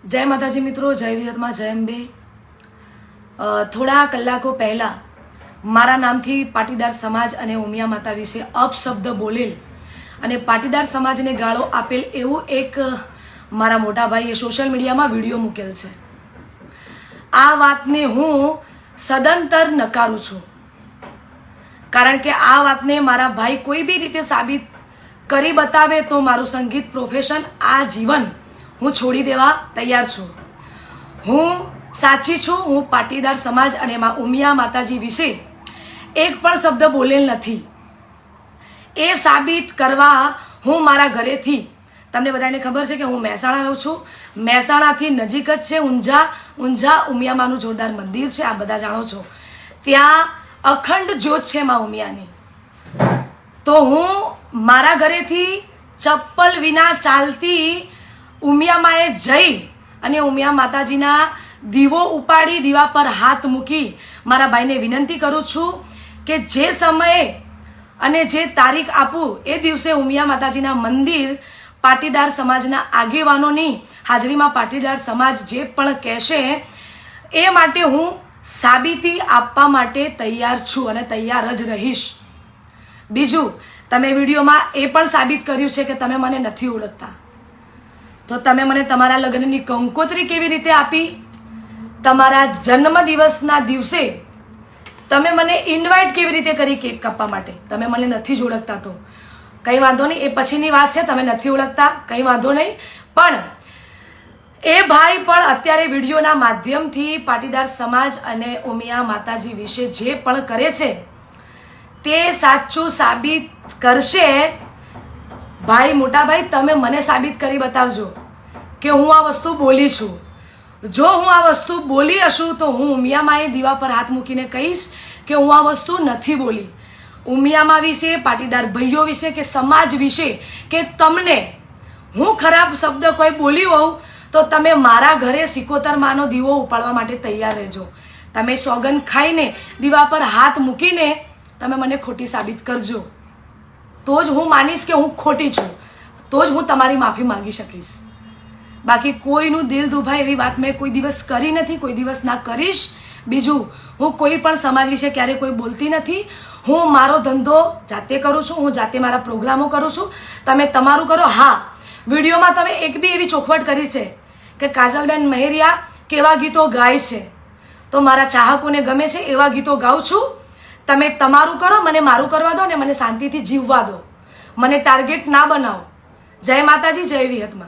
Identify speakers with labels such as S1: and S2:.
S1: जय माताजी मित्रों, जय विहतमा, जय अंबे। थोड़ा कलाको पहला मारा नामथी पाटीदार समाज अने उमिया माता विषे अपशब्द बोलेल अने पाटीदार समाज ने गाळो आपेल एवं एक मारा मोटा भाईए सोशल मीडिया में विडियो मूकेल छे। आ वातने हूँ सदंतर नकारू छूं, कारण के आ वातने मारा भाई कोई भी रीते साबित करी बतावे तो मारू संगीत प्रोफेशन आ जीवन हूँ छोड़ी देवा तैयार छूं। हूँ साची छूं। हूँ पाटीदार समाज अने उमिया माताजी विषे एक पण शब्द बोलेल नथी। ए साबित करवा हूँ मारा घरेथी, तमने बधाने खबर छे के हूँ महेसाणा रहूं छूं। महेसाणाथी नजीक ज छे ऊंझा उमिया मानु जोरदार मंदिर छे, आ बधा जाणो छो। त्यां अखंड ज्योत छे मां उमियानी। तो हूँ मारा घरेथी चप्पल विना चालती उमिया माए जई अने उमिया माताजीना दीवो उपाड़ी दीवा पर हाथ मूकी मारा भाईने विनंती करूं छूं के जे समये अने जे तारीख आपू ए दिवसे उमिया माताजीना मंदिर पाटीदार समाजना आगेवानोनी हाजरीमां पाटीदार समाज जे पण कहेशे ए माटे हूँ साबीती आपवा माटे तैयार छूं अने तैयार ज रहीश। बीजू तमे विडियोमां ए पण साबित कर्युं छे के तमे मने नथी ओळखता, तो तमे मने तमारा लग्ननी कंकोत्री केवी रीते आपी? तमारा जन्मदिवसना दिवसे तमे मने इन्वाइट केवी रीते करी केक कापवा माटे? तमे मने नथी ज ओळखता तो कई वांधो नहीं, ए पछीनी वात छे। तमे नथी ओळखता कई वांधो नहीं, पण ए भाई पण अत्यारे विडियोना माध्यमथी पाटीदार समाज अने उमिया माताजी विषे जे पण करे छे ते साचुं साबित करशे। भाई मोटा भाई तमे मने साबित करी बतावजो के हूँ आ वस्तु बोली छूं। जो हूँ आ वस्तु बोली हशुं तो हूँ उमिया माए दीवा पर हाथ मूकीने कहीश के हूँ आ वस्तु नथी बोली। उमिया मा विषे, पाटीदार भाईओ विषे के समाज विषे के तमने हूँ खराब शब्द कोई बोली होऊं तो तमे मारा घरे सिकोतर मानो दीवो उपाड़वा माटे तैयार रहेजो। तमे सोगन खाईने दीवा पर हाथ मूकीने तमे मने खोटी साबित करजो, तो ज हूँ मानीश के हूँ खोटी छूं, तो ज हूँ तमारी माफी मांगी सकीश। बाकी कोईनु दिल दुभाय एवी बात मैं कोई दिवस करी नथी, कोई दिवस ना करीश। बीजू हूँ कोई पण समाज विषे क्यारे कोई बोलती नथी। हूँ मारो धंधो जाते करूँ छूं, हूँ जाते मारा प्रोग्रामो करूँ छूं, तमे तमारू करो। हाँ, विडियो में तमे एक भी एवी चोखवट करी छे के काजलबेन महेरिया केवा गीतो गाय छे, तो मारा चाहकोने गमे छे एवा गीतो गाऊं छूं। तमे तमारू करो, मने मारू करवा दो ने मने शांतिथी जीववा दो, मने टार्गेट ना बनाओ। जय माताजी, जय विहतमा।